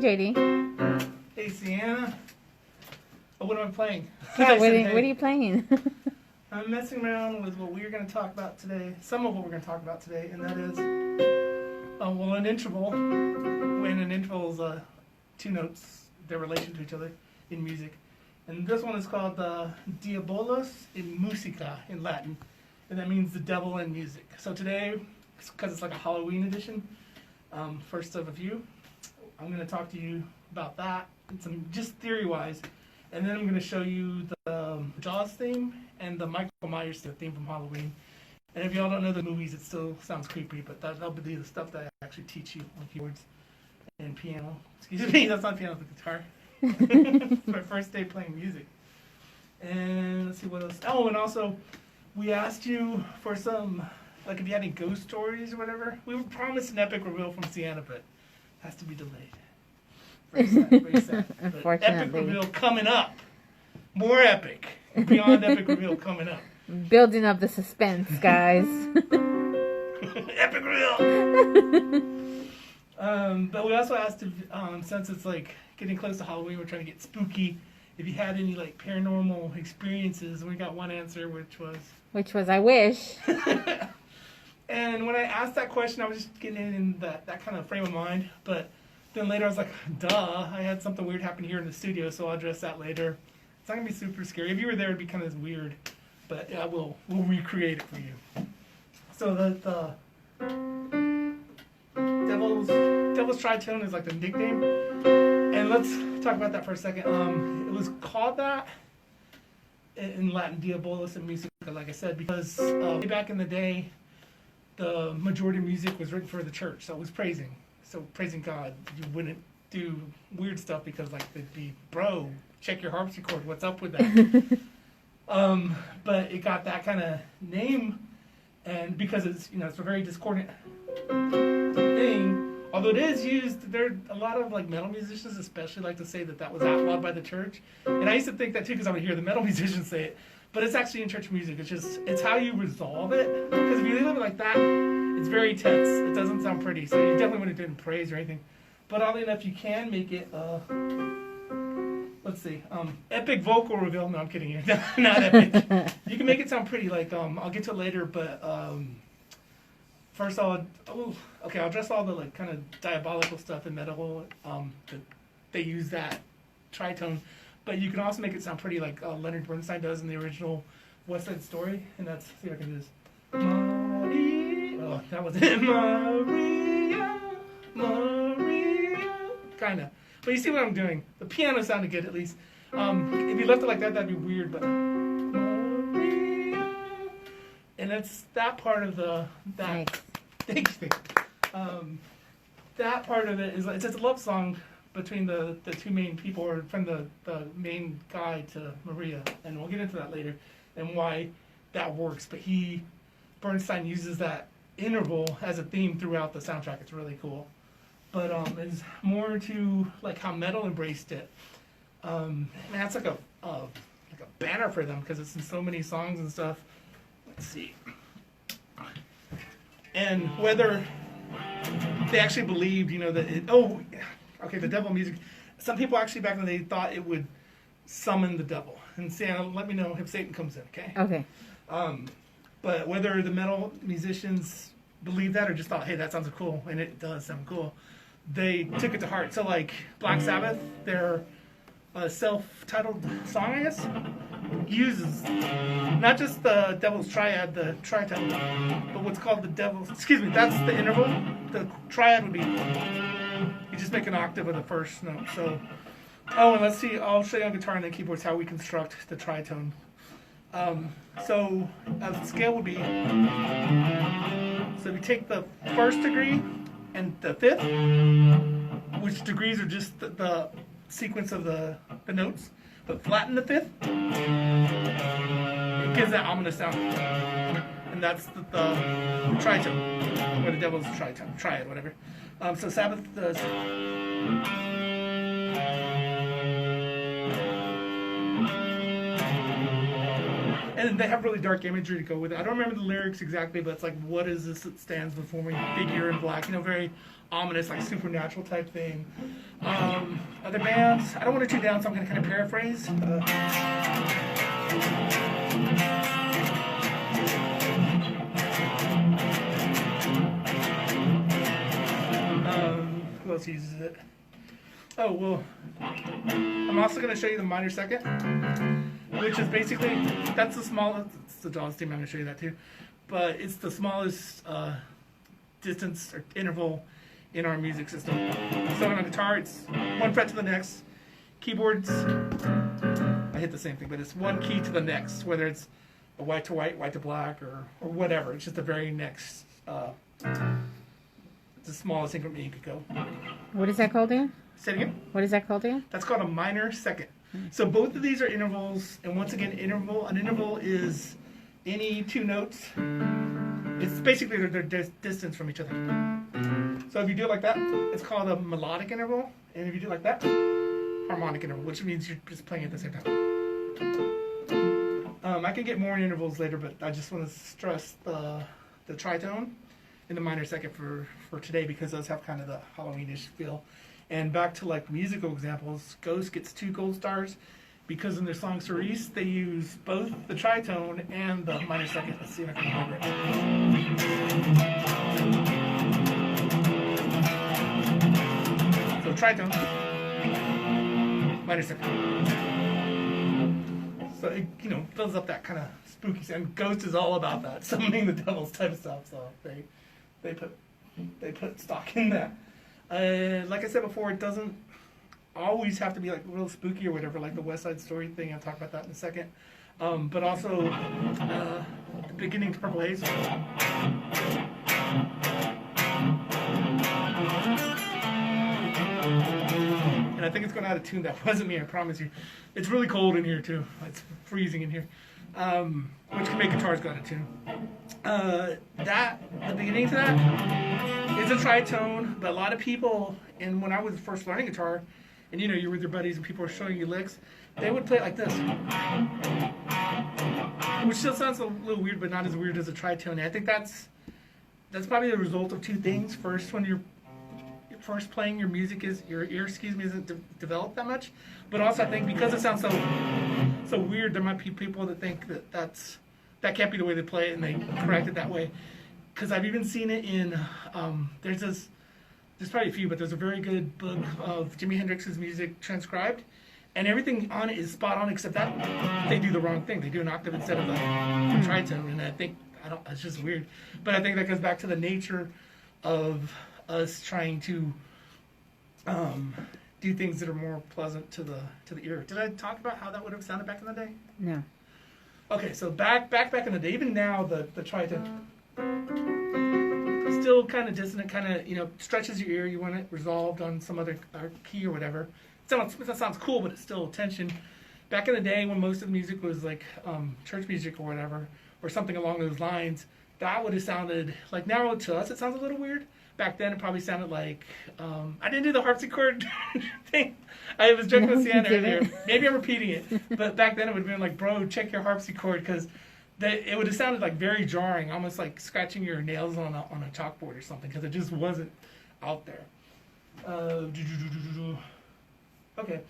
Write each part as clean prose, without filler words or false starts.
JD. Hey, Sienna. Oh, what am I playing? Yeah, what are you playing? I'm messing around with what we're going to talk about today. Some of what we're going to talk about today, and that is, well, an interval. When an interval is two notes, their relation to each other in music. And this one is called Diabolus in Musica in Latin, and that means the devil in music. So today, because it's like a Halloween edition, first of a few, I'm going to talk to you about that, and some just theory-wise, and then I'm going to show you the Jaws theme and the Michael Myers theme from Halloween. And if y'all don't know the movies, it still sounds creepy, but that'll be the stuff that I actually teach you on keyboards and piano. Excuse me, that's not piano, it's the guitar. It's my first day playing music. And let's see what else. Oh, and also, we asked you for some, like if you had any ghost stories or whatever. We were promised an epic reveal from Sienna, but it has to be delayed. Very sad, very sad. Unfortunately. But epic reveal coming up. More epic. Beyond epic reveal coming up. Building up the suspense, guys. Epic reveal! But we also asked if, since it's like getting close to Halloween, we're trying to get spooky, if you had any like paranormal experiences. And we got one answer, which was I wish. And when I asked that question, I was just getting in that kind of frame of mind. But then later I was like, duh, I had something weird happen here in the studio, so I'll address that later. It's not going to be super scary. If you were there, it'd be kind of weird. But yeah, we'll recreate it for you. So the Devil's Tritone is like the nickname. And let's talk about that for a second. It was called that in Latin, Diabolus in Musica, like I said, because way back in the day, the majority of music was written for the church, so it was praising. So praising God, you wouldn't do weird stuff because like they'd be, bro, check your harpsichord, what's up with that? But it got that kind of name, and because it's it's a very discordant thing. Although it is used, there are a lot of like metal musicians especially like to say that was outlawed by the church, and I used to think that too because I would hear the metal musicians say it. But it's actually in church music. It's how you resolve it, because if you leave it like that, it's very tense. It doesn't sound pretty, so you definitely wouldn't do it in praise or anything. But oddly enough, you can make it. Let's see, epic vocal reveal. No, I'm kidding you. Not epic. You can make it sound pretty. Like I'll get to it later, but first I'll address all the like kind of diabolical stuff in metal. They use that tritone, but you can also make it sound pretty, like Leonard Bernstein does in the original West Side Story, and that's, see if I can do this. Maria, oh, that was it. Maria, Maria, kind of. But you see what I'm doing. The piano sounded good, at least. If you left it like that, that'd be weird, but Maria, and it's that part of that. Thanks. That part of it is it's just a love song between the two main people, or from the main guy to Maria, and we'll get into that later and why that works. But Bernstein uses that interval as a theme throughout the soundtrack. It's really cool. But it's more to like how metal embraced it. That's like a banner for them because it's in so many songs and stuff. Let's see. And whether they actually believed, that the devil music. Some people actually back then they thought it would summon the devil. And Sienna, let me know if Satan comes in, okay? Okay. But whether the metal musicians believed that or just thought, hey, that sounds cool, and it does sound cool, they took it to heart. So like Black Sabbath, their self-titled song, I guess, uses not just the Devil's Triad, the tritone, but what's called the Devil's, that's the interval. The triad would be, you just make an octave of the first note. So, and let's see, I'll show you on guitar and then keyboards how we construct the tritone. So the scale would be, so if you take the first degree and the fifth, which degrees are just the sequence of the notes, but flatten the fifth, it gives that ominous sound. And that's the tritone, or the Devil's tritone, triad, whatever. So Sabbath does. And they have really dark imagery to go with it. I don't remember the lyrics exactly, but it's like, what is this that stands before me? Figure in black, very ominous, like supernatural type thing. Other bands, I don't want to tune down, so I'm going to kind of paraphrase. Who else uses it? Oh, well, I'm also going to show you the minor second, which is basically, that's the smallest, it's the Jaws theme, I'm going to show you that too, but it's the smallest distance or interval in our music system. So on a guitar, it's one fret to the next. Keyboards, I hit the same thing, but it's one key to the next, whether it's a white to white, white to black, or whatever. It's just the very next, the smallest increment you could go. What is that called again? Say it again? What is that called again? That's called a minor second. So both of these are intervals, and once again, an interval is any two notes. It's basically their distance from each other. So if you do it like that, it's called a melodic interval, and if you do it like that, harmonic interval, which means you're just playing at the same time. I can get more in intervals later, but I just want to stress the tritone in the minor second for today, because those have kind of the Halloweenish feel. And back to like musical examples, Ghost gets 2 gold stars because in their song Cerise, they use both the tritone and the minor second. Let's see if I can remember it. So tritone, minor second. So it, fills up that kind of spooky sound. Ghost is all about that, summoning the devils type of stuff. So they put stock in that. Like I said before, it doesn't always have to be like real spooky or whatever, like the West Side Story thing. I'll talk about that in a second. But also the beginning to Purple Haze. And I think it's going out of tune. That wasn't me, I promise you. It's really cold in here too. It's freezing in here, which can make guitars go out of tune. The beginning to that is a tritone, but a lot of people, and when I was first learning guitar, and you're with your buddies and people are showing you licks, they would play it like this, which still sounds a little weird, but not as weird as a tritone. And I think that's probably the result of two things. First, when you're first playing, your ear isn't developed that much, but also I think because it sounds so weird, there might be people that think that can't be the way they play it, and they correct it that way. Because I've even seen it in, there's probably a few, but there's a very good book of Jimi Hendrix's music transcribed, and everything on it is spot on, except that they do the wrong thing. They do an octave instead of a tritone, and it's just weird. But I think that goes back to the nature of us trying to do things that are more pleasant to the ear. Did I talk about how that would have sounded back in the day? No. Okay, so back in the day, even now the tritone still kind of dissonant, kind of stretches your ear. You want it resolved on some other key or whatever. That sounds cool, but it's still tension. Back in the day, when most of the music was like church music or whatever, or something along those lines, that would have sounded like, now to us it sounds a little weird. Back then it probably sounded like I didn't do the harpsichord thing. I was joking with Sienna earlier. Maybe I'm repeating it, but back then it would have been like, bro, check your harpsichord, because it would have sounded like very jarring, almost like scratching your nails on a chalkboard or something, because it just wasn't out there. Okay,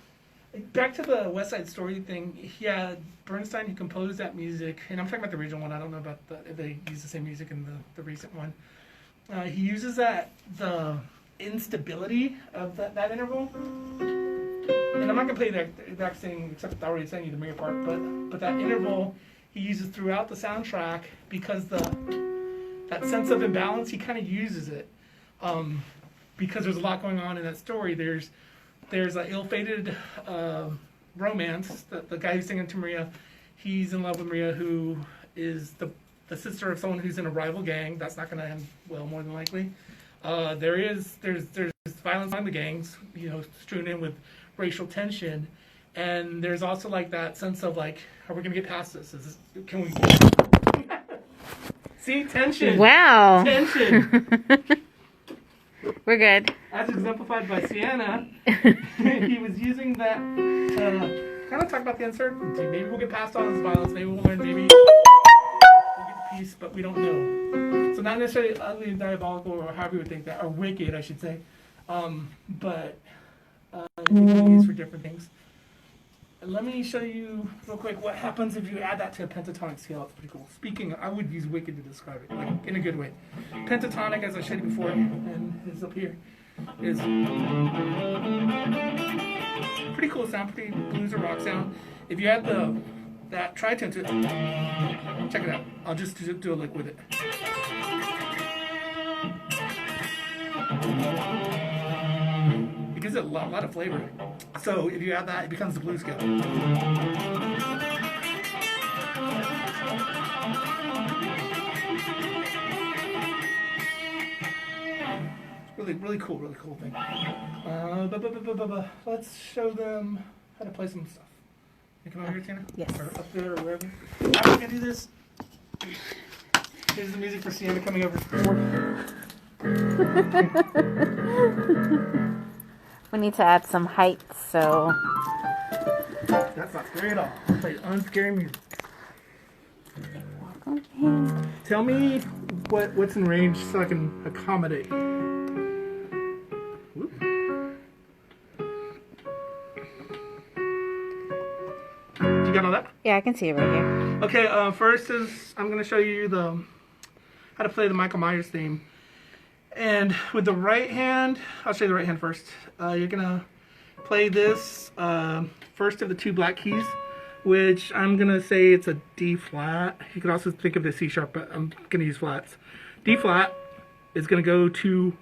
back to the West Side Story thing. Yeah, Bernstein, who composed that music, and I'm talking about the original one. I don't know about if they use the same music in the recent one. He uses the instability of that interval. And I'm not going to play the exact thing, except I already sang you the mirror part, but that interval he uses throughout the soundtrack, because that sense of imbalance, he kind of uses it. Because there's a lot going on in that story. There's an ill-fated romance. The guy who's singing to Maria, he's in love with Maria, who is the sister of someone who's in a rival gang. That's not going to end well, more than likely. There's violence among the gangs, strewn in with racial tension, and there's also like that sense of like, are we going to get past this? Can we? See, tension. Wow. Tension. We're good. As exemplified by Sienna, he was using that kind of talk about the uncertainty. Maybe we'll get past all this violence. Maybe we'll learn. Maybe we'll get the peace, but we don't know. So not necessarily ugly and diabolical, or however you would think that, or wicked, I should say. But it can be used for different things. Let me show you real quick what happens if you add that to a pentatonic scale. It's pretty cool. Speaking, I would use wicked to describe it, like in a good way. Pentatonic, as I showed you before, and is up here, is pretty cool sound, pretty blues or rock sound. If you add that tritone to it, check it out. I'll just do a lick with it. It gives it a lot of flavor. So if you add that, it becomes the blues scale. Really cool thing. Let's show them how to play some stuff. You come over here, Tina? Yes. Or up there, or wherever. How are we going to do this? Here's the music for Sienna coming over. We need to add some height, so... That's not scary at all. Play unscary music. Okay. Tell me what's in range so I can accommodate. Whoop. You got all that? Yeah, I can see it right here. Okay, first is I'm going to show you how to play the Michael Myers theme. And with the right hand, I'll show you the right hand first. You're going to play this first of the two black keys, which I'm going to say it's a D flat. You could also think of it as C sharp, but I'm going to use flats. D flat is going to go to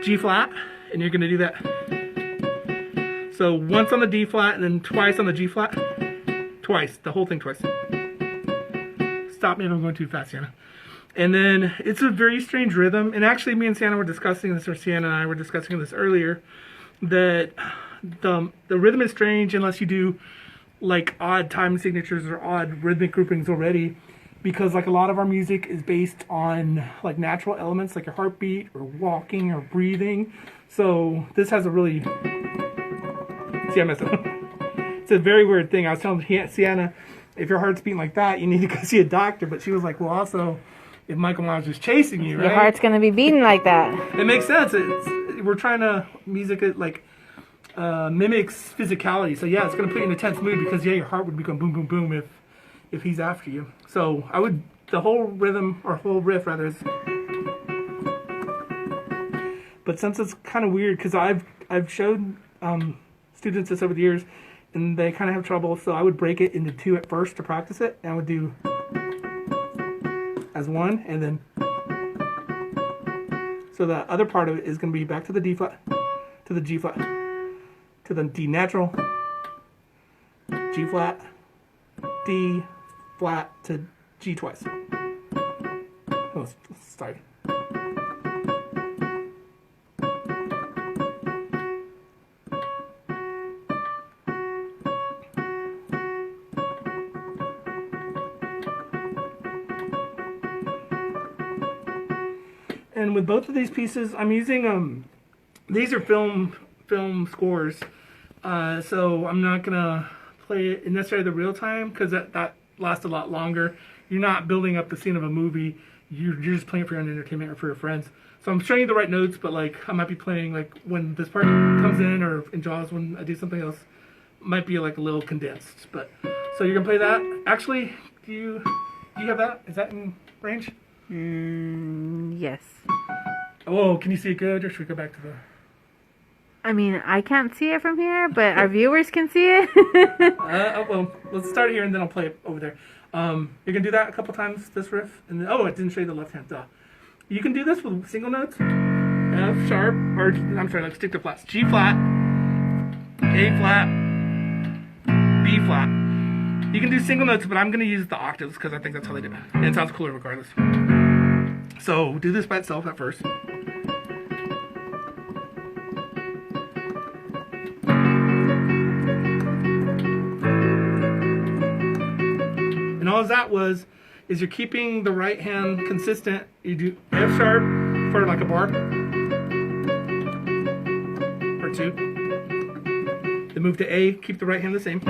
G flat, and you're going to do that. So once on the D flat, and then twice on the G flat. Twice, the whole thing twice. Stop me if I'm going too fast, Sienna. And then it's a very strange rhythm. And actually, me and Sienna were discussing this, or Sienna and I were discussing this earlier, that the rhythm is strange unless you do like odd time signatures or odd rhythmic groupings already, because like a lot of our music is based on like natural elements like your heartbeat or walking or breathing. So this has a really... See, I messed up. It's a very weird thing. I was telling Sienna, if your heart's beating like that, you need to go see a doctor. But she was like, well, also, if Michael Myers was chasing you, right? Your heart's going to be beating like that. It makes sense. We're trying to... Music, like, mimics physicality. So, yeah, it's going to put you in a tense mood because, yeah, your heart would be going boom, boom, boom if he's after you. So, I would... The whole rhythm, or whole riff, rather, is... But since it's kind of weird, because I've showed students this over the years, and they kind of have trouble, so I would break it into two at first to practice it, and I would do as one, and then so the other part of it is going to be back to the D flat, to the G flat, to the D natural, G flat, D flat to G twice. Let's start. And with both of these pieces, I'm using these are film scores, so I'm not gonna play it in necessarily the real time because that lasts a lot longer. You're not building up the scene of a movie. You're just playing it for your own entertainment or for your friends. So I'm showing you the right notes, but like I might be playing like when this part comes in, or in Jaws when I do something else, might be like a little condensed. But so you're gonna play that. Actually, do you have that? Is that in range? Yes. Oh, can you see it good, or should we go back to the... I mean, I can't see it from here, but our viewers can see it. Well, let's start here, and then I'll play it over there. You're going to do that a couple times, this riff. And then, oh, it didn't show you the left hand. Duh. You can do this with single notes. F sharp, or I'm sorry, let's stick to flats. G flat, A flat, B flat. You can do single notes, but I'm going to use the octaves because I think that's how they do it. And it sounds cooler regardless. So do this by itself at first. And all that is you're keeping the right hand consistent. You do F sharp for like a bar. Or two. Then move to A, keep the right hand the same.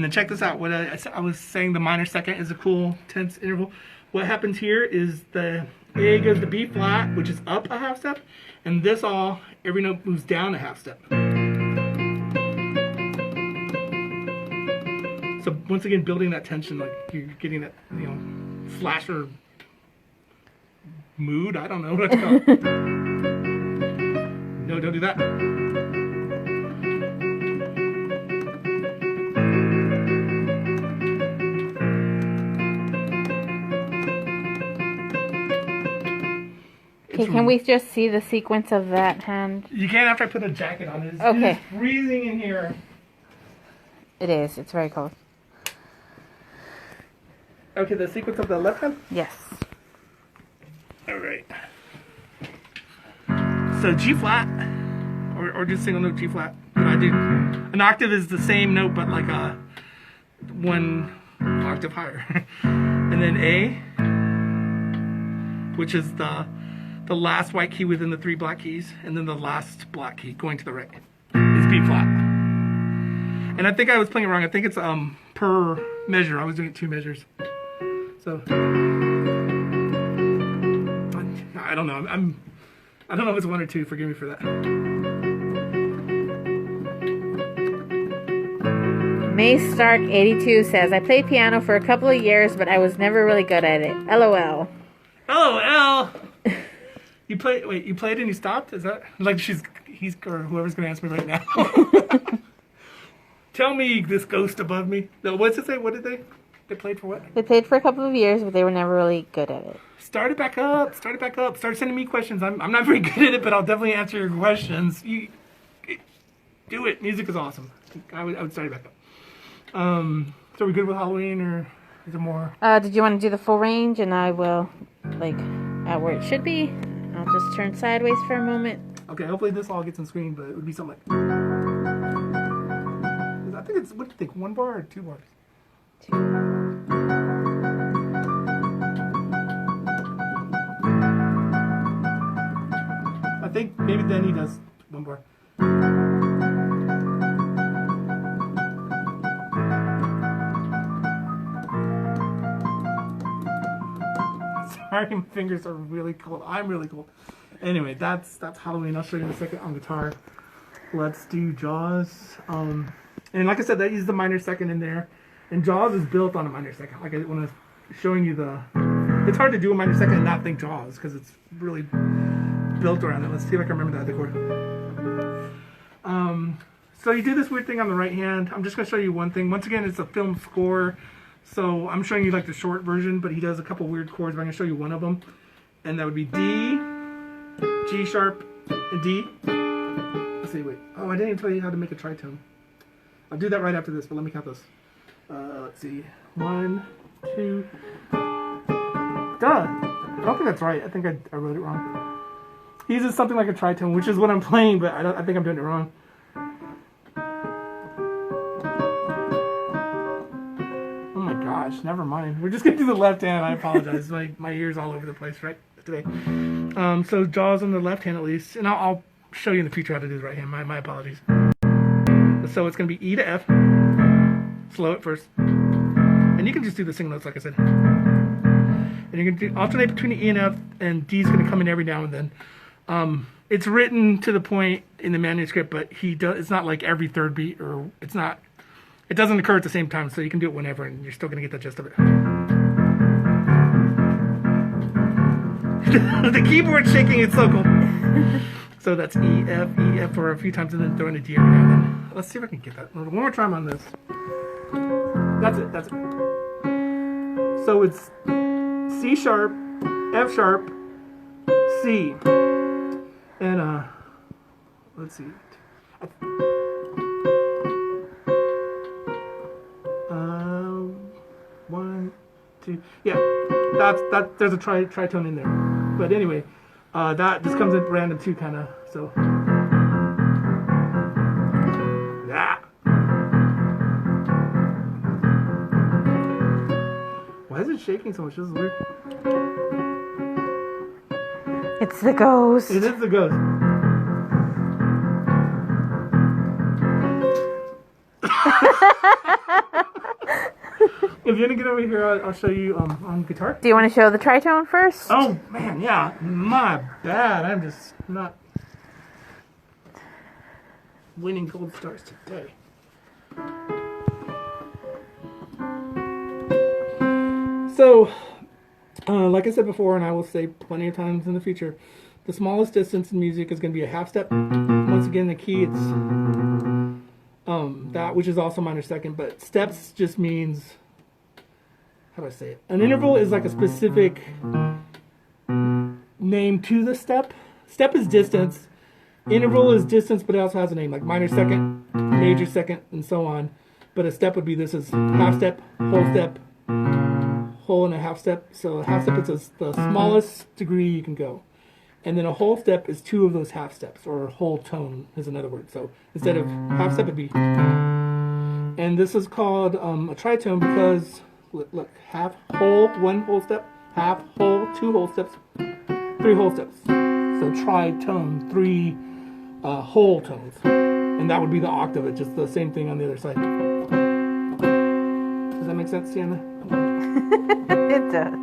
And then check this out. What I was saying, the minor second is a cool tense interval. What happens here is the A goes to B flat, which is up a half step, and this every note moves down a half step. So once again, building that tension, like you're getting that, slasher mood. I don't know what to call it. No, don't do that. Okay, can we just see the sequence of that hand? You can after I put a jacket on. It Okay. It is freezing in here. It is. It's very cold. Okay, the sequence of the left hand? Yes. All right. So G flat, or just single note G flat. What I do, an octave is the same note, but like one octave higher. And then A, which is the last white key within the 3 black keys, and then the last black key going to the right is B flat. And I think I was playing it wrong. I think it's per measure. I was doing it 2 measures. So I don't know. I don't know if it's 1 or 2. Forgive me for that. May Stark 82 says, I played piano for a couple of years, but I was never really good at it. LOL. LOL. You played and you stopped? Is that like he's or whoever's gonna answer me right now? Tell me, this ghost above me. No, what's it say? What did they played for what? They played for a couple of years, but they were never really good at it. Start it back up. Start it back up. Start sending me questions. I'm not very good at it, but I'll definitely answer your questions. You do it. Music is awesome. I would start it back up. So are we good with Halloween, or is there more? Did you want to do the full range? And I will, at where it should be. I'll just turn sideways for a moment. Okay, hopefully this all gets on screen, but it would be something like... I think it's, what do you think, 1 bar or 2 bars? 2. I think maybe then he does 1 bar. Sorry, my fingers are really cold. I'm really cold. Anyway, that's Halloween. I'll show you in a second on guitar. Let's do Jaws. And like I said, that uses the minor second in there. And Jaws is built on a minor second. Like when I was showing you it's hard to do a minor second and not think Jaws because it's really built around it. Let's see if I can remember that other chord. So you do this weird thing on the right hand. I'm just going to show you one thing. Once again, it's a film score. So I'm showing you like the short version, but he does a couple weird chords. But I'm going to show you one of them. And that would be D, G sharp, and D. Let's see, wait. Oh, I didn't even tell you how to make a tritone. I'll do that right after this, but let me count those. Let's see. 1, 2. Duh! I don't think that's right. I think I wrote it wrong. He uses something like a tritone, which is what I'm playing, but I think I'm doing it wrong. Oh my gosh, never mind. We're just going to do the left hand. I apologize. My ear's all over the place right today. So Jaws on the left hand at least. And I'll show you in the future how to do the right hand. My apologies. So it's going to be E to F. Slow it first. And you can just do the single notes like I said. And you're going to alternate between the E and F, and D is going to come in every now and then. It's written to the point in the manuscript, but it's not like every third beat, or it doesn't occur at the same time, so you can do it whenever, and you're still going to get the gist of it. The keyboard shaking, it's so cool. So that's E, F for a few times, and then throw in a D every now and then. Let's see if I can get that. One more time on this. That's it. So it's C sharp, F sharp, C. And, let's see. 1, 2. Yeah, there's a tritone in there. But anyway, that just comes in random too, kind of. So. Yeah. Why is it shaking so much? This is weird. It's the ghost. It is the ghost. If you want to get over here, I'll show you on guitar. Do you want to show the tritone first? Oh, man, yeah. My bad. I'm just not winning gold stars today. So, like I said before, and I will say plenty of times in the future, the smallest distance in music is going to be a half step. Once again, the key, it's that, which is also minor second, but steps just means, how do I say it? An interval is like a specific name to the step. Step is distance. Interval is distance, but it also has a name, like minor second, major second, and so on. But a step would be, this is half step, whole and a half step. So a half step is the smallest degree you can go. And then a whole step is two of those half steps, or whole tone is another word. So instead of half step, it'd be. And this is called a tritone because, look, half, whole, one whole step, half, whole, two whole steps, three whole steps. So tritone, three whole tones. And that would be the octave, it's just the same thing on the other side. Does that make sense, Sienna? It does.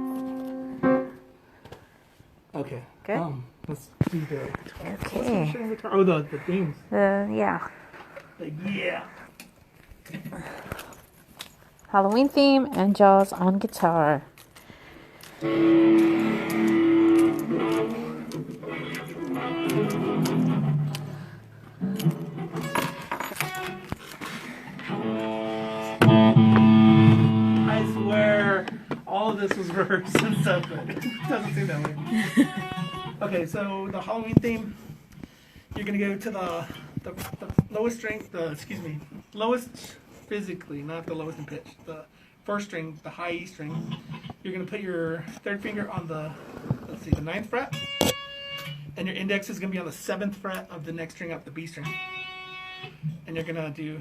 Okay. Good. Let's do the guitar. Okay. Oh, the themes. Yeah. Yeah. Halloween theme and Jaws on guitar. I swear, all of this was rehearsed and stuff, but it doesn't seem that way. Okay, so the Halloween theme, you're gonna go to the lowest string, lowest physically, not the lowest in pitch. The first string, the high E string. You're gonna put your third finger on the ninth fret, and your index is gonna be on the 7th fret of the next string up, the B string. And you're gonna do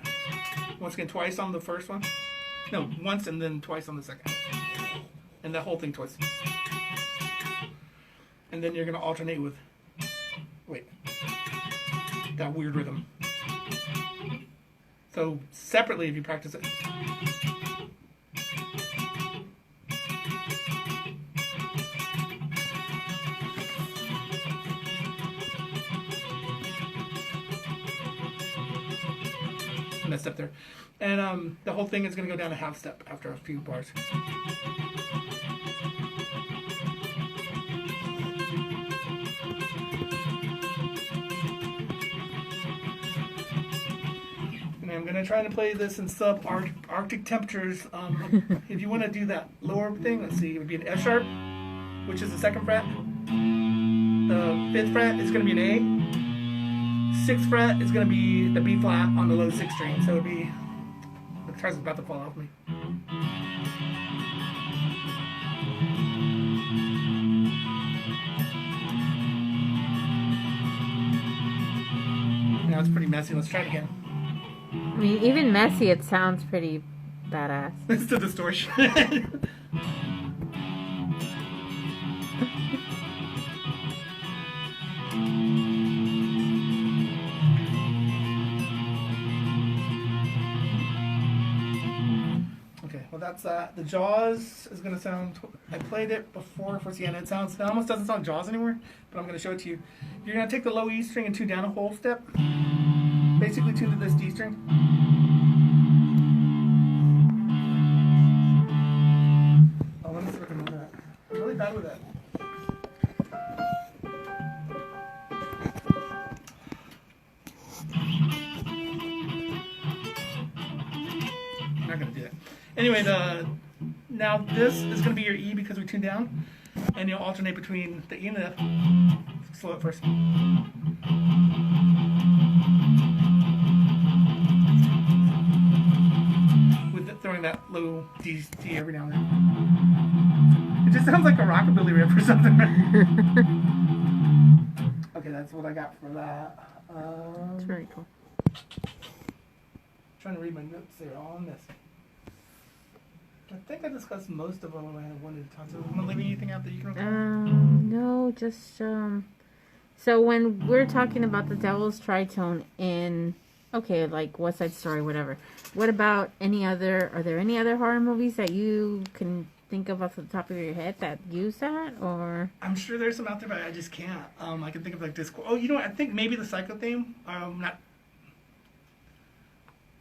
once again twice on the first one. No, once and then twice on the second. And the whole thing twice. And then you're gonna alternate with, that weird rhythm. So separately, if you practice it. Messed up there. And the whole thing is gonna go down a half step after a few bars. I'm going to try to play this in sub-Arctic temperatures. If you want to do that lower thing, let's see, it would be an F sharp, which is the 2nd fret. The 5th fret is going to be an A. 6th fret is going to be the B flat on the low 6th string. So it would be, the guitar's about to fall off me. Now it's pretty messy. Let's try it again. I mean, even messy, it sounds pretty badass. It's the distortion. Okay, well that's the Jaws is gonna sound. I played it before for Sienna. It almost doesn't sound Jaws anymore, but I'm gonna show it to you. You're gonna take the low E string and tune down a whole step. Basically tune to this D string. Oh, let me see if I can remember that. I'm really bad with that. I'm not gonna do that. Anyway, now this is gonna be your E because we tuned down, and you'll alternate between the E and the F. Slow it first. Throwing that low D every now and then. It just sounds like a rockabilly riff or something. Okay, that's what I got for that. It's very cool. Trying to read my notes there on this. I think I discussed most of what I wanted to talk about. Want to leave anything out that you can recall? No, just so when we're talking about the Devil's tritone in okay, like West Side Story, whatever. What about are there any other horror movies that you can think of off the top of your head that use that, or? I'm sure there's some out there, but I just can't. I can think of like Discord. Oh, you know what? I think maybe the Psycho theme. Not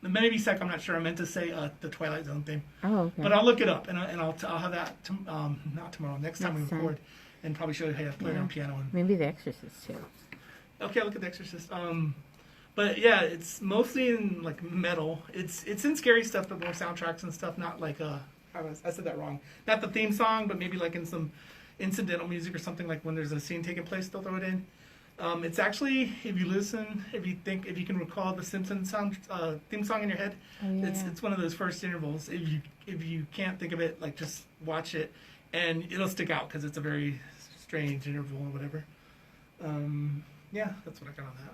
maybe Psycho. I'm not sure. I meant to say the Twilight Zone theme. Oh, okay. But I'll look it up and I'll have that not tomorrow. Next time we record, and probably show you how to play it on piano. And maybe The Exorcist too. okay, I'll look at The Exorcist. But yeah, it's mostly in like metal. It's in scary stuff, but more soundtracks and stuff. Not like I said that wrong. Not the theme song, but maybe like in some incidental music or something, like when there's a scene taking place, they'll throw it in. It's actually, if you listen, if you can recall the Simpsons theme song in your head, it's one of those first intervals. If you can't think of it, like just watch it, and it'll stick out because it's a very strange interval or whatever. Yeah, that's what I got on that.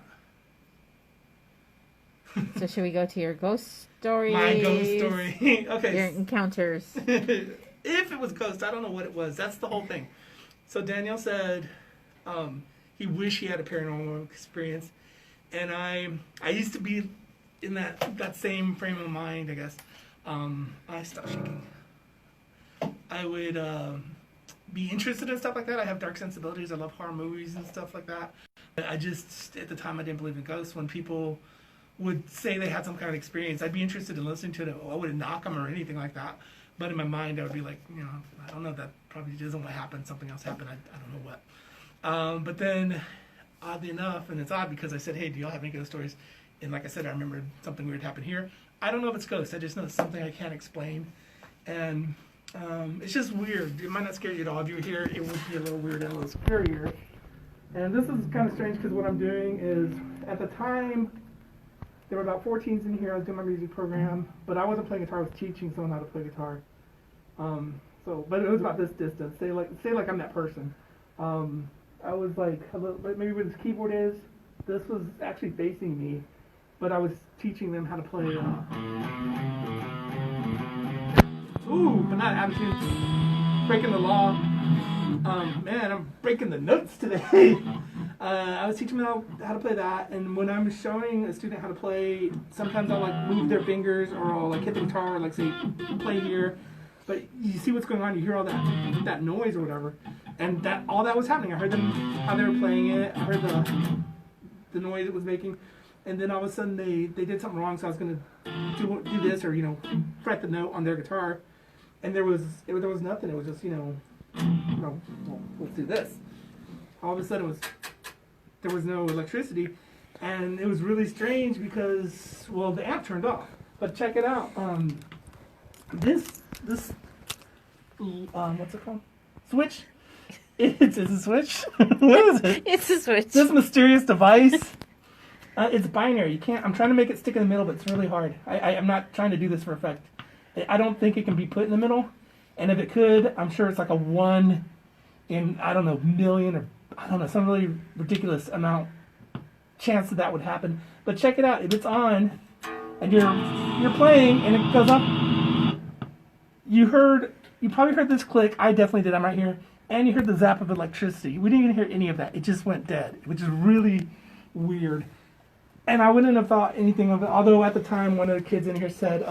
So should we go to your ghost story? My ghost story. Okay. Your encounters. If it was ghost, I don't know what it was. That's the whole thing. So Danielle said he wished he had a paranormal experience, and I used to be in that same frame of mind, I guess. I stopped shaking. I would be interested in stuff like that. I have dark sensibilities. I love horror movies and stuff like that. I just, at the time, I didn't believe in ghosts. When people would say they had some kind of experience, I'd be interested in listening to it. I wouldn't knock them or anything like that. But in my mind, I would be like, I don't know, that probably isn't what happened. Something else happened. I don't know what. But then, oddly enough, and it's odd because I said, hey, do y'all have any ghost stories? And like I said, I remembered something weird happened here. I don't know if it's ghosts. I just know it's something I can't explain. And it's just weird. It might not scare you at all. If you were here, it would be a little weird and a little scarier. And this is kind of strange because what I'm doing is, at the time, there were about 4 teens in here. I was doing my music program, but I wasn't playing guitar. I was teaching someone how to play guitar. But it was about this distance. Say like I'm that person. I was like maybe where this keyboard is. This was actually facing me, but I was teaching them how to play. But not out of tune. Breaking the law. Man, I'm breaking the notes today. I was teaching them how to play that, and when I'm showing a student how to play, sometimes I'll like move their fingers, or I'll like hit the guitar, like say, play here. But you see what's going on, you hear all that noise or whatever, and all that was happening. I heard them, how they were playing it, I heard the noise it was making, and then all of a sudden they did something wrong, so I was going to do this, or, fret the note on their guitar, and there was nothing. It was just, well, let's do this. All of a sudden there was no electricity, and it was really strange because, well, the amp turned off. But check it out. This what's it called? Switch? It's a switch? What is it? It's a switch. This mysterious device. It's binary. I'm trying to make it stick in the middle, but it's really hard. I'm not trying to do this for effect. I don't think it can be put in the middle. And if it could, I'm sure it's like a 1 in, I don't know, million, or I don't know, some really ridiculous amount chance that would happen. But check it out. If it's on and you're playing and it goes up, you probably heard this click. I definitely did. I'm right here. And you heard the zap of electricity. We didn't even hear any of that. It just went dead, which is really weird. And I wouldn't have thought anything of it. Although at the time, one of the kids in here said,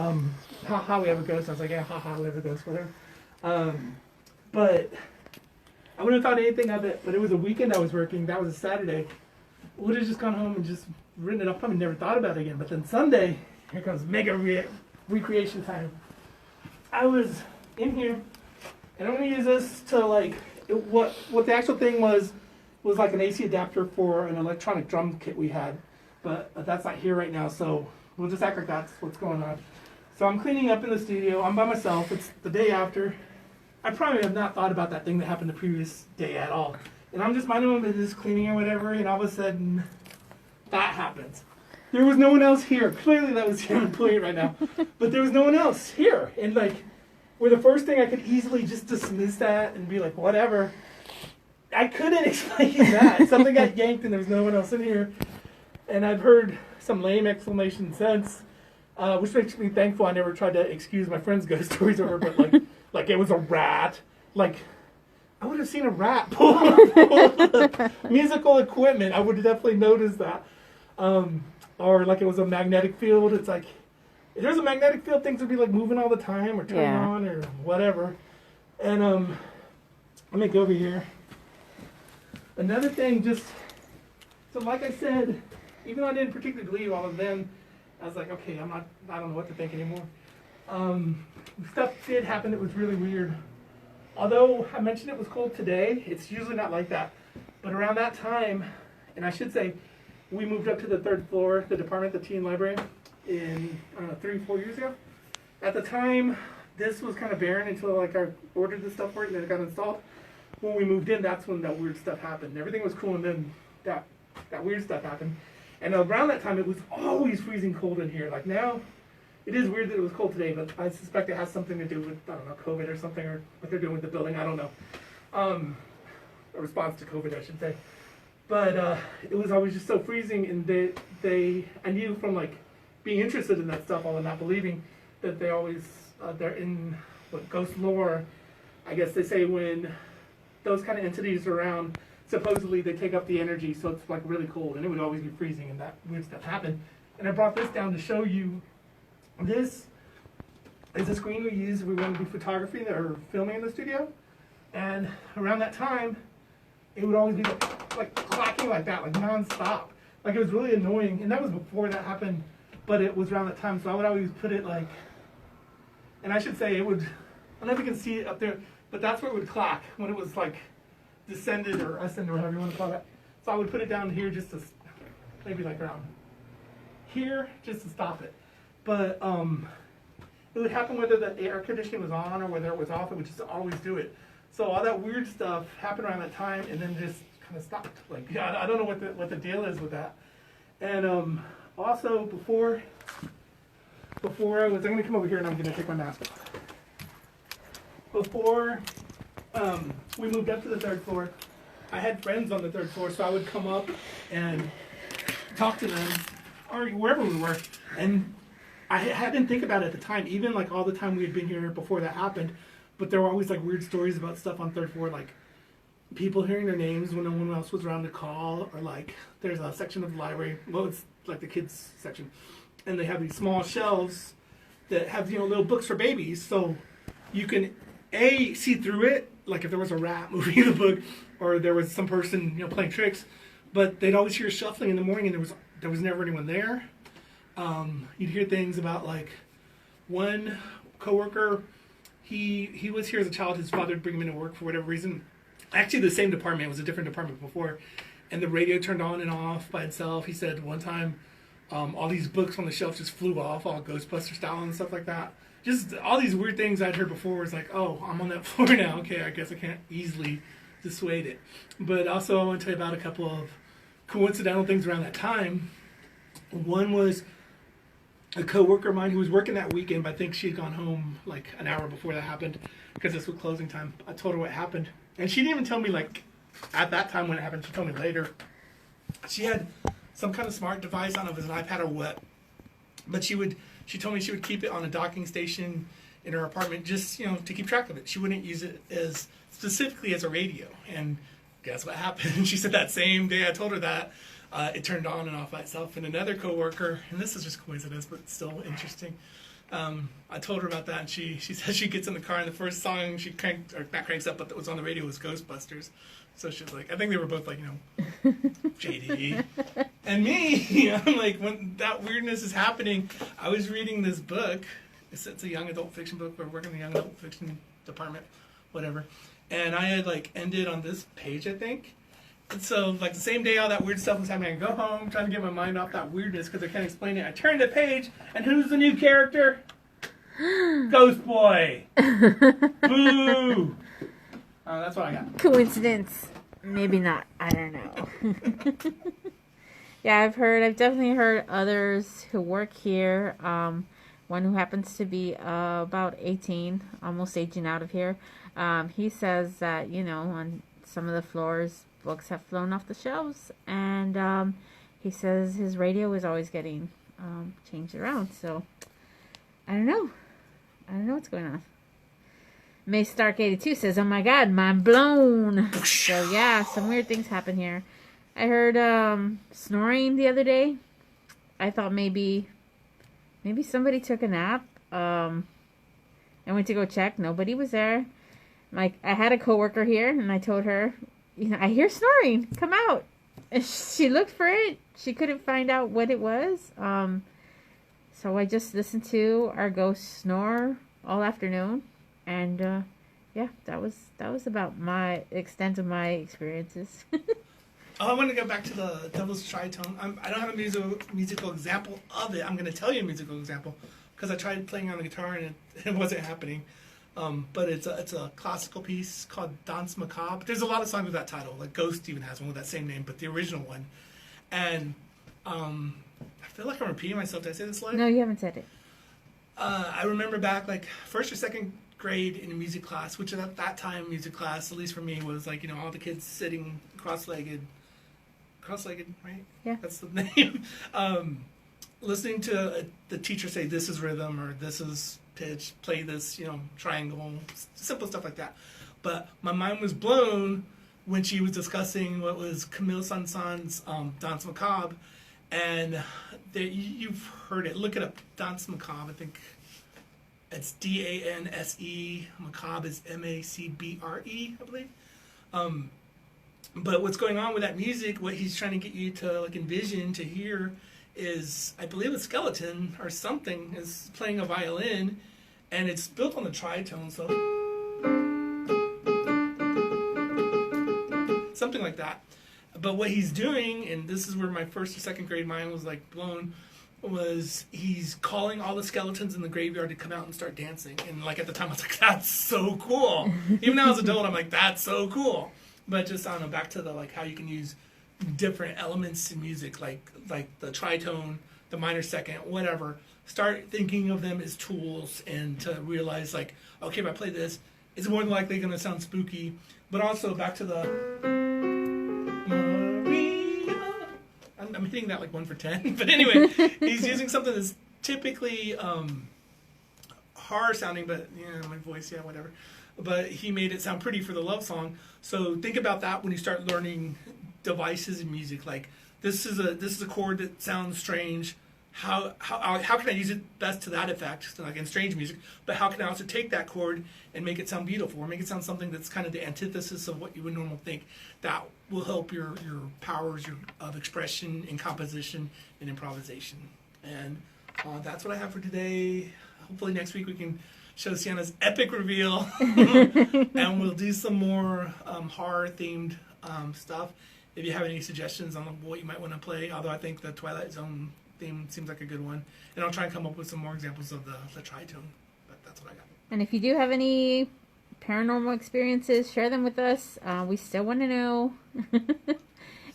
haha, we have a ghost. I was like, yeah, haha, we have a ghost, whatever. But I wouldn't have thought anything of it. But it was a weekend I was working. That was a Saturday. Would have just gone home and just written it up. Probably never thought about it again. But then Sunday, here comes mega recreation time. I was in here, and I'm going to use this to, like, what the actual thing was like an AC adapter for an electronic drum kit we had. But that's not here right now, so we'll just act like that's what's going on. So I'm cleaning up in the studio. I'm by myself. It's the day after. I probably have not thought about that thing that happened the previous day at all. And I'm just minding my business, cleaning or whatever, and all of a sudden, that happens. There was no one else here. Clearly that was your employee right now. But there was no one else here. And like, where the first thing I could easily just dismiss that and be like, whatever. I couldn't explain that. Something got yanked and there was no one else in here. And I've heard some lame explanation since, which makes me thankful I never tried to excuse my friend's ghost stories or her, but like it was a rat. Like, I would have seen a rat pull musical equipment. I would have definitely noticed that. or like it was a magnetic field. It's like, if there's a magnetic field, things would be like moving all the time or turning on or whatever. And let me go over here. Another thing, just so like I said, even though I didn't particularly believe all of them, I was like, okay, I don't know what to think anymore. Stuff did happen that was really weird. Although I mentioned it was cold today, it's usually not like that. But around that time, and I should say, we moved up to the 3rd floor, the department, the teen library, in 3-4 years ago. At the time, this was kind of barren until like I ordered the stuff for it and then it got installed. When we moved in, that's when that weird stuff happened. Everything was cool, and then that weird stuff happened. And around that time, it was always freezing cold in here. Like now, it is weird that it was cold today, but I suspect it has something to do with, I don't know, COVID or something, or what they're doing with the building. I don't know. A response to COVID, I should say. But it was always just so freezing, and I knew from like being interested in that stuff, although not believing, that they always, they're in what ghost lore. I guess they say when those kind of entities are around, supposedly they take up the energy, so it's like really cold, and it would always be freezing, and that weird stuff happened. And I brought this down to show you. This is a screen we use if we want to do photography or filming in the studio. And around that time, it would always be like clacking like that, like non-stop. Like it was really annoying, and that was before that happened, but it was around that time, so I would always put it like, and I should say it would, I don't know if you can see it up there, but that's where it would clack when it was like descended or ascended or whatever you want to call it. So I would put it down here just to, maybe like around here, just to stop it. But it would happen whether the air conditioning was on or whether it was off. It would just always do it. So all that weird stuff happened around that time, and then just kind of stopped. Like I don't know what the deal is with that. And also before I'm going to come over here and I'm going to take my mask off. Before we moved up to the 3rd floor, I had friends on the 3rd floor, so I would come up and talk to them, or wherever we were, and I didn't think about it at the time, even like all the time we had been here before that happened, but there were always like weird stories about stuff on 3rd floor, like people hearing their names when no one else was around to call, or like there's a section of the library, well it's like the kids section, and they have these small shelves that have, little books for babies, so you can see through it, like if there was a rat moving in the book, or there was some person, playing tricks, but they'd always hear shuffling in the morning, and there was never anyone there. You'd hear things about like one coworker, he was here as a child, his father would bring him into work for whatever reason. Actually the same department, it was a different department before, and the radio turned on and off by itself. He said one time all these books on the shelf just flew off, all Ghostbuster style and stuff like that. Just all these weird things I'd heard before was like, oh, I'm on that floor now, okay, I guess I can't easily dissuade it. But also I want to tell you about a couple of coincidental things around that time. One was a coworker of mine who was working that weekend, but I think she had gone home like an hour before that happened because this was closing time. I told her what happened, and she didn't even tell me like at that time when it happened. She told me later. She had some kind of smart device, I don't know if it was an iPad or what, but she told me she would keep it on a docking station in her apartment just to keep track of it. She wouldn't use it as specifically as a radio, and guess what happened? She said that same day I told her that. It turned on and off by itself. And another coworker, and this is just coincidence, but still interesting. I told her about that, and she said she gets in the car, and the first song she cranks up, but that was on the radio was Ghostbusters. So she's like, I think they were both like, JD. And me, I'm like, when that weirdness is happening, I was reading this book. It's a young adult fiction book. We're working in the young adult fiction department, whatever. And I had like ended on this page, I think. And so, like, the same day all that weird stuff was happening, I go home, trying to get my mind off that weirdness because I can't explain it. I turn the page, and who's the new character? Ghost Boy. Boo. That's what I got. Coincidence. Maybe not. I don't know. Yeah, I've definitely heard others who work here. One who happens to be about 18, almost aging out of here. He says that, on some of the floors, books have flown off the shelves, and he says his radio is always getting changed around. So I don't know what's going on. May Stark 82 says, oh my god, mind blown. So yeah, some weird things happen here. I heard snoring the other day. I thought maybe somebody took a nap. I went to go check. Nobody was there. Like, I had a coworker here, and I told her, I hear snoring. Come out. And she looked for it. She couldn't find out what it was. So I just listened to our ghost snore all afternoon, and yeah, that was about my extent of my experiences. I want to go back to the Devil's Tritone. I don't have a musical example of it. I'm going to tell you a musical example because I tried playing on the guitar and it wasn't happening. But it's a classical piece called Danse Macabre. There's a lot of songs with that title. Like Ghost even has one with that same name, but the original one. And I feel like I'm repeating myself. Did I say this live? No, you haven't said it. I remember back like first or second grade in music class, which at that time music class, at least for me, was like, all the kids sitting cross-legged, right? Yeah. That's the name. Listening to the teacher say, this is rhythm, or this is pitch, play this, triangle, simple stuff like that. But my mind was blown when she was discussing what was Camille Saint-Saëns's Danse Macabre. And you've heard it. Look it up. Danse Macabre. I think it's Danse. Macabre is Macebre, I believe. But what's going on with that music, what he's trying to get you to like envision, to hear, is, I believe, a skeleton or something is playing a violin, and it's built on the tritone, so something like that. But what he's doing, and this is where my first or second grade mind was like blown, was he's calling all the skeletons in the graveyard to come out and start dancing. And like at the time I was like, that's so cool. Even now as an adult I'm like, that's so cool. But just, I don't know, back to the like how you can use different elements in music, like the tritone, the minor second, whatever. Start thinking of them as tools, and to realize like, okay, if I play this, it's more than likely going to sound spooky. But also back to the I'm hitting that like 1 for 10. But anyway, he's using something that's typically horror sounding, but my voice, whatever. But he made it sound pretty for the love song. So think about that when you start learning devices in music. Like this is a chord that sounds strange. How can I use it best to that effect, like in strange music? But how can I also take that chord and make it sound beautiful, or make it sound something that's kind of the antithesis of what you would normally think? That will help your powers of expression and composition and improvisation. And that's what I have for today. Hopefully next week we can show Sienna's epic reveal, and we'll do some more horror-themed stuff. If you have any suggestions on what you might want to play, although I think the Twilight Zone theme seems like a good one, and I'll try and come up with some more examples of the tritone. But that's what I got. And if you do have any paranormal experiences, share them with us. We still want to know.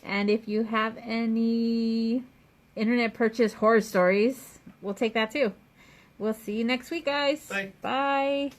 And if you have any internet purchase horror stories, we'll take that too. We'll see you next week, guys. Bye. Bye.